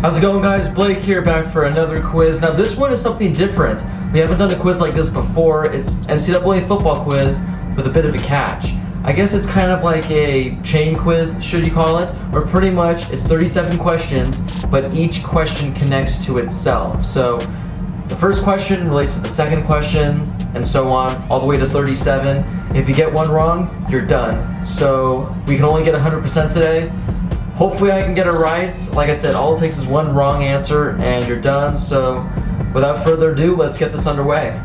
How's it going, guys? Blake here, back for another quiz. Now this one is something different. We haven't done a quiz like this before. It's NCAA football quiz with a bit of a catch. I guess it's kind of like a chain quiz, should you call it, or pretty much it's 37 questions, but each question connects to itself. So the first question relates to the second question, and so on, all the way to 37. If you get one wrong, you're done. So we can only get 100% today. Hopefully I can get it right. Like I said, all it takes is one wrong answer and you're done. So without further ado, let's get this underway.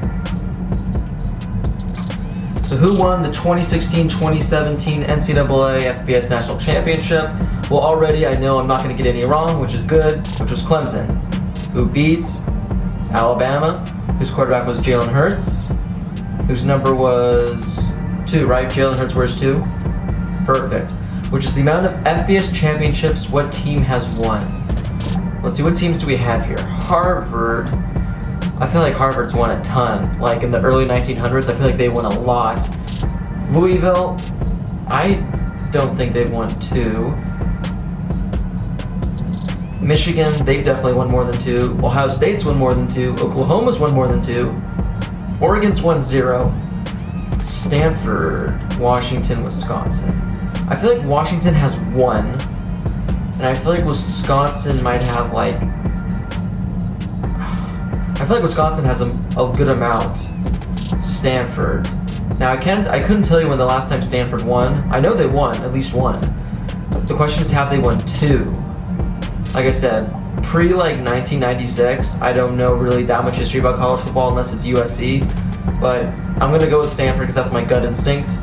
So who won the 2016-2017 NCAA FBS National Championship? Well, already I know I'm not going to get any wrong, which is good, which was Clemson. Who beat Alabama, whose quarterback was Jalen Hurts, whose number was 2, right? Jalen Hurts wears 2? Perfect. Which is the amount of FBS championships what team has won. Let's see, what teams do we have here? Harvard. I feel like Harvard's won a ton. Like in the early 1900s, I feel like they won a lot. Louisville, I don't think they've won 2. Michigan, they've definitely won more than 2. Ohio State's won more than 2. Oklahoma's won more than 2. Oregon's won 0. Stanford, Washington, Wisconsin. I feel like Washington has 1, and I feel like Wisconsin might have like... I feel like Wisconsin has a good amount. Stanford. Now I couldn't tell you when the last time Stanford won. I know they won, at least 1. The question is, have they won 2? Like I said, pre like 1996, I don't know really that much history about college football unless it's USC, but I'm gonna go with Stanford because that's my gut instinct.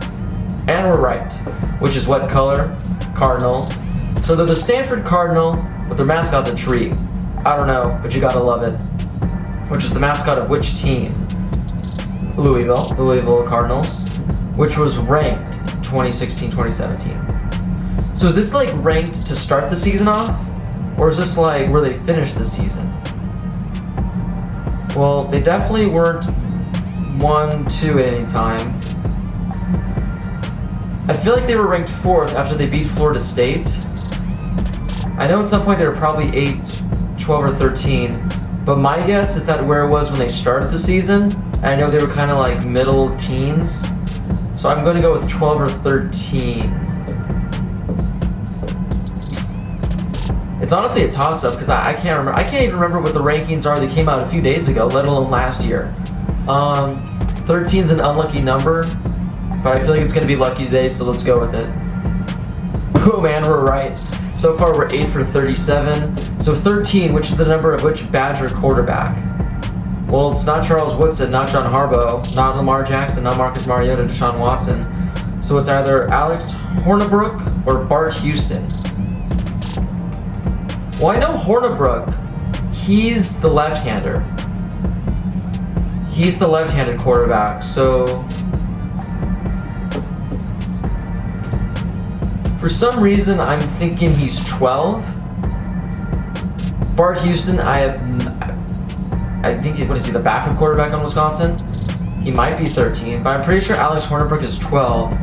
And we're right. Which is what color? Cardinal. So they're the Stanford Cardinal, but their mascot's a tree. I don't know, but you gotta love it. Which is the mascot of which team? Louisville Cardinals, which was ranked 2016-2017. So is this like ranked to start the season off? Or is this like where they finished the season? Well, they definitely weren't 1-2 at any time. I feel like they were ranked 4th after they beat Florida State. I know at some point they were probably 8, 12, or 13, but my guess is that where it was when they started the season, and I know they were kind of like middle teens, so I'm going to go with 12 or 13. It's honestly a toss-up because I can't remember. I can't even remember what the rankings are that came out a few days ago, let alone last year. 13's an unlucky number, but I feel like it's going to be lucky today, so let's go with it. Oh man, we're right. So far we're 8 for 37. So 13, which is the number of which Badger quarterback? Well, it's not Charles Woodson, not John Harbaugh, not Lamar Jackson, not Marcus Mariota, Deshaun Watson. So it's either Alex Hornibrook or Bart Houston. Well, I know Hornibrook. He's the left-hander. He's the left-handed quarterback, so... For some reason, I'm thinking he's 12. Bart Houston, I think, what is he, the backup quarterback on Wisconsin? He might be 13, but I'm pretty sure Alex Hornibrook is 12.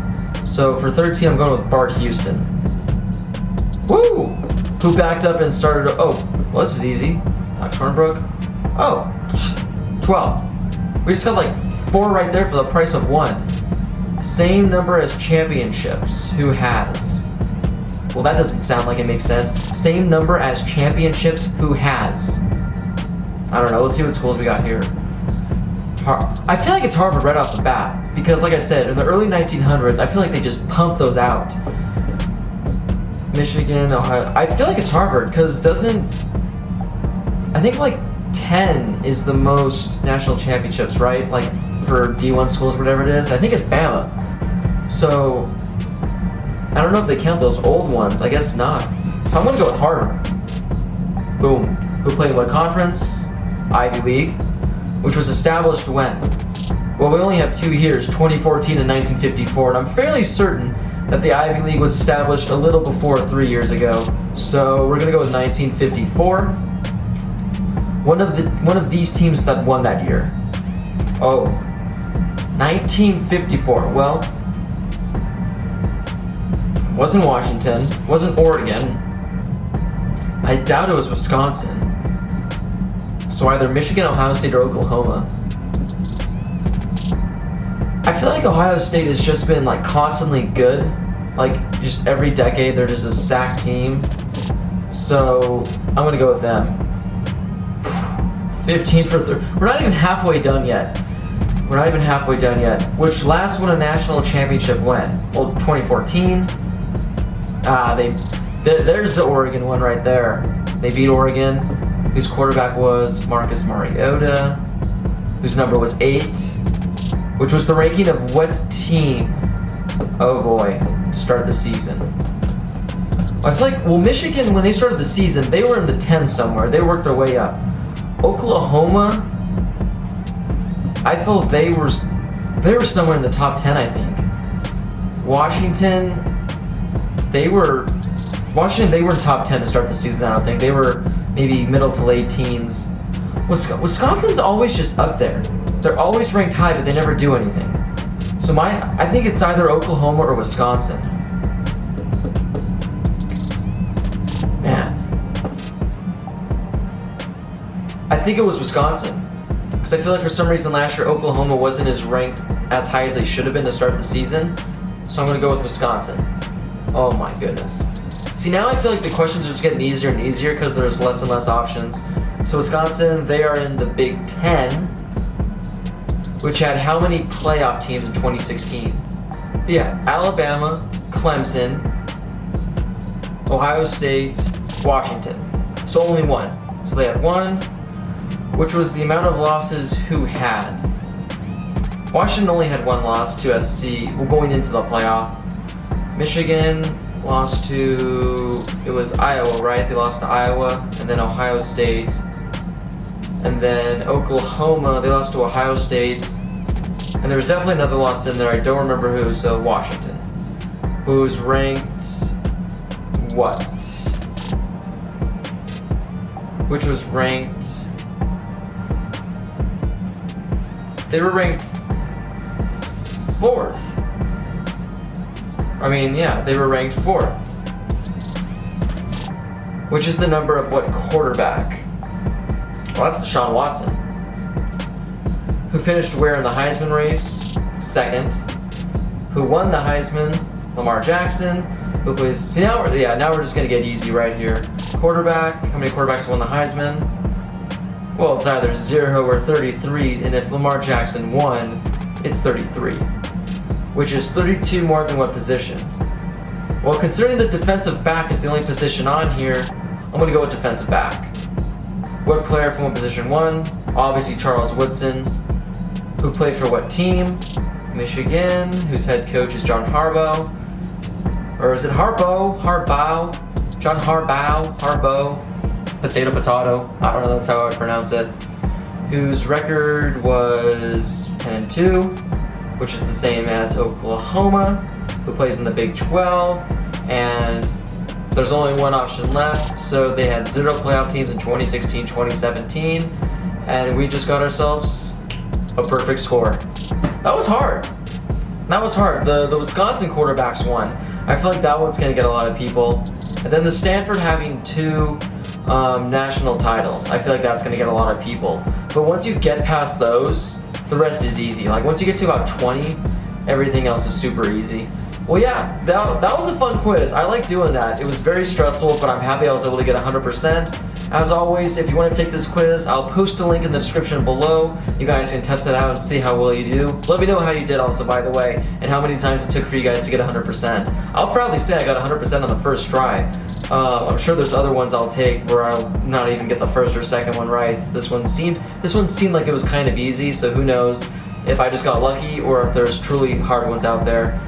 So for 13, I'm going with Bart Houston. Woo! Who backed up and started, oh, well, this is easy. Alex Hornibrook. Oh, 12. We just got like 4 right there for the price of 1. Same number as championships. Who has? Well, that doesn't sound like it makes sense. Same number as championships. Who has? I don't know. Let's see what schools we got here. I feel like it's Harvard right off the bat. Because like I said, in the early 1900s, I feel like they just pumped those out. Michigan, Ohio. I feel like it's Harvard because I think like 10 is the most national championships, right? Like for D1 schools, whatever it is. I think it's Bama. So I don't know if they count those old ones. I guess not. So I'm going to go with Harvard. Boom. Who played what conference? Ivy League. Which was established when? Well, we only have 2 years, 2014 and 1954. And I'm fairly certain that the Ivy League was established a little before 3 years ago. So we're going to go with 1954. One of these teams that won that year. Oh. 1954. Well, wasn't Washington, wasn't Oregon. I doubt it was Wisconsin. So either Michigan, Ohio State, or Oklahoma. I feel like Ohio State has just been like constantly good. Like just every decade they're just a stacked team. So I'm gonna go with them. 15 for 3. We're not even halfway done yet. Which last won a national championship when? Well, 2014. There's the Oregon one right there. They beat Oregon, whose quarterback was Marcus Mariota, whose number was 8, which was the ranking of what team? Oh boy, to start the season. I feel like, well, Michigan, when they started the season, they were in the 10th somewhere. They worked their way up. Oklahoma, I feel they were somewhere in the top 10, I think. Washington, they were in top 10 to start the season, I don't think. They were maybe middle to late teens. Wisconsin's always just up there. They're always ranked high, but they never do anything. So I think it's either Oklahoma or Wisconsin. Man. I think it was Wisconsin. Because I feel like for some reason last year Oklahoma wasn't as ranked as high as they should have been to start the season. So I'm going to go with Wisconsin. Oh my goodness. See, now I feel like the questions are just getting easier and easier because there's less and less options. So Wisconsin, they are in the Big Ten, which had how many playoff teams in 2016? Yeah, Alabama, Clemson, Ohio State, Washington. So only one. So they had one, which was the amount of losses who had. Washington only had one loss to SC, going into the playoff. Michigan lost to, it was Iowa, right? They lost to Iowa, and then Ohio State. And then Oklahoma, they lost to Ohio State. And there was definitely another loss in there, I don't remember who, so Washington. Who's ranked, what? Which was ranked, they were ranked 4th. I mean, yeah, they were ranked 4th. Which is the number of what quarterback? Well, that's Deshaun Watson. Who finished where in the Heisman race? 2nd. Who won the Heisman? Lamar Jackson. Who plays, see now we're just gonna get easy right here. Quarterback, how many quarterbacks won the Heisman? Well, it's either 0 or 33, and if Lamar Jackson won, it's 33. Which is 32 more than what position? Well, considering the defensive back is the only position on here, I'm going to go with defensive back. What player from what position won? Obviously Charles Woodson. Who played for what team? Michigan, whose head coach is John Harbaugh. Or is it Harbaugh? John Harbaugh. Potato. I don't know, that's how I would pronounce it. Whose record was 10-2. Which is the same as Oklahoma, who plays in the Big 12, and there's only one option left, so they had 0 playoff teams in 2016, 2017, and we just got ourselves a perfect score. That was hard. The Wisconsin quarterbacks won. I feel like that one's going to get a lot of people. And then the Stanford having 2 national titles, I feel like that's going to get a lot of people. But once you get past those, the rest is easy. Like once you get to about 20, everything else is super easy. Well, yeah, that was a fun quiz. I like doing that. It was very stressful, but I'm happy I was able to get 100%. As always, if you want to take this quiz, I'll post a link in the description below. You guys can test it out and see how well you do. Let me know how you did also, by the way, and how many times it took for you guys to get 100%. I'll probably say I got 100% on the first try. I'm sure there's other ones I'll take where I'll not even get the first or second one right. This one seemed like it was kind of easy, so who knows if I just got lucky or if there's truly hard ones out there.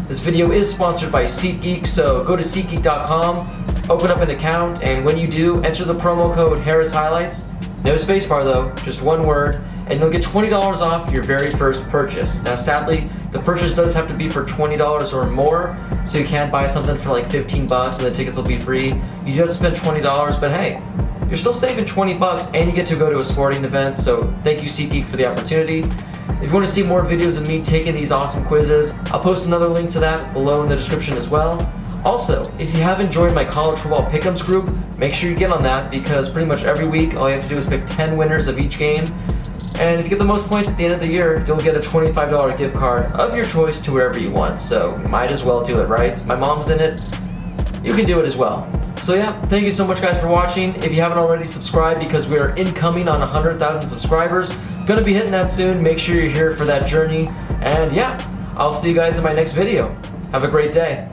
This video is sponsored by SeatGeek, so go to SeatGeek.com, open up an account, and when you do, enter the promo code Harris Highlights. No spacebar though, just one word, and you'll get $20 off your very first purchase. Now sadly, the purchase does have to be for $20 or more, so you can't buy something for like 15 bucks and the tickets will be free. You do have to spend $20, but hey, you're still saving 20 bucks and you get to go to a sporting event, so thank you SeatGeek for the opportunity. If you want to see more videos of me taking these awesome quizzes, I'll post another link to that below in the description as well. Also, if you haven't joined my college football pick'ems group, make sure you get on that because pretty much every week all you have to do is pick 10 winners of each game. And if you get the most points at the end of the year, you'll get a $25 gift card of your choice to wherever you want. So might as well do it, right? My mom's in it. You can do it as well. So yeah, thank you so much guys for watching. If you haven't already subscribed, because we are incoming on 100,000 subscribers, gonna be hitting that soon. Make sure you're here for that journey. And yeah, I'll see you guys in my next video. Have a great day.